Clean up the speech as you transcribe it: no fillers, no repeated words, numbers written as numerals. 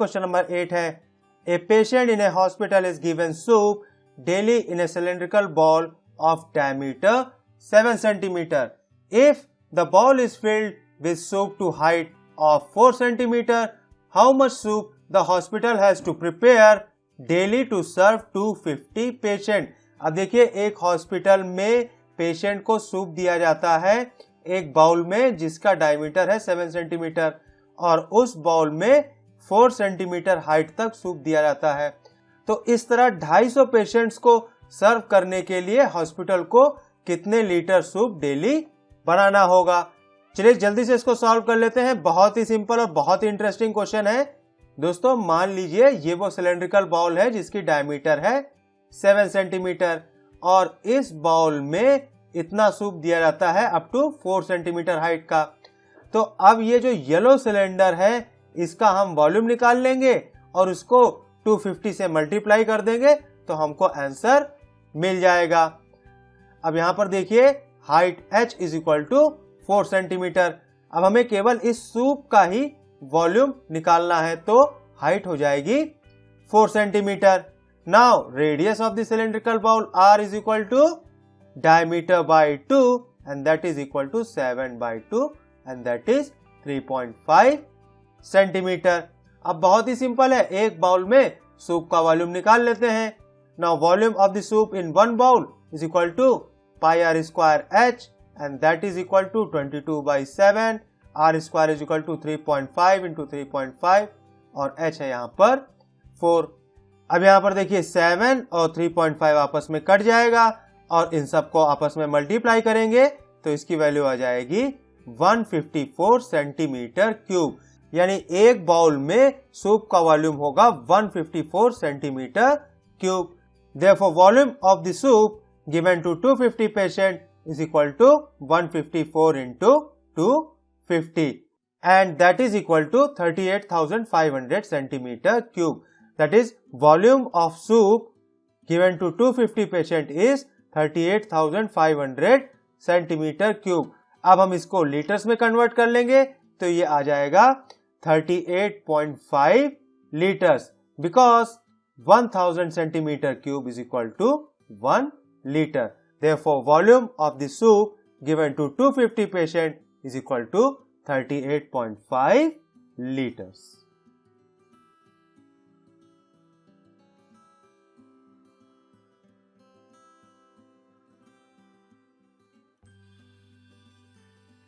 Question number 8 है a patient in A hospital is given soup daily in A cylindrical ball of diameter 7 cm. If the ball is filled with soup to height of 4 cm, how much soup the hospital has to prepare daily to serve 250 patient? अब देखिए एक hospital में patient को soup दिया जाता है एक bowl में जिसका डायमीटर है 7 cm और उस बाउल में 4 cm हाइट तक सूप दिया जाता है। तो इस तरह 250 पेशेंट्स को सर्व करने के लिए हॉस्पिटल को कितने लीटर सूप डेली बनाना होगा। चलिए जल्दी से इसको सॉल्व कर लेते हैं। बहुत ही सिंपल और बहुत ही इंटरेस्टिंग क्वेश्चन है। दोस्तों मान लीजिए ये वो सिलेंड्रिकल बाउल है जिसकी डायमीटर है 7 cm और इस बाउल में इतना सूप दिया जाता है अप टू 4 cm हाइट का। तो अब ये जो येलो सिलेंडर है इसका हम वॉल्यूम निकाल लेंगे और उसको 250 से मल्टीप्लाई कर देंगे तो हमको आंसर मिल जाएगा। अब यहां पर देखिए height h is equal to 4 cm। अब हमें केवल इस सूप का ही वॉल्यूम निकालना है तो हाइट हो जाएगी 4 cm। Now radius of the cylindrical bowl r is equal to diameter by 2 and that is equal to 7/2 and that is 3.5 centimetre. अब बहुत ही सिंपल है, एक बाउल में सूप का वॉल्यूम निकाल लेते हैं। Now volume of the soup in one bowl is equal to pi r square h and that is equal to 22/7। r square is equal to 3.5 into 3.5 और h है यहाँ पर 4। अब यहाँ पर देखिए 7 और 3.5 आपस में कट जाएगा और इन सबको आपस में मल्टीप्लाई करेंगे तो इसकी वैल्यू आ जाएगी 154 सेंटीमीटर क्यूब। यानी एक बाउल में सूप का वॉल्यूम होगा 154 centimetre cube. Therefore, volume of the soup given to 250 patient is equal to 154 into 250 and that is equal to 38,500 centimeter cube. That is volume of soup given to 250 patient is 38,500 centimeter cube. अब हम इसको litres में convert कर लेंगे तो ये आ जाएगा 38.5 litres because 1000 centimeter cube is equal to 1 liter. Therefore, volume of the soup given to 250 patient is equal to 38.5 liters.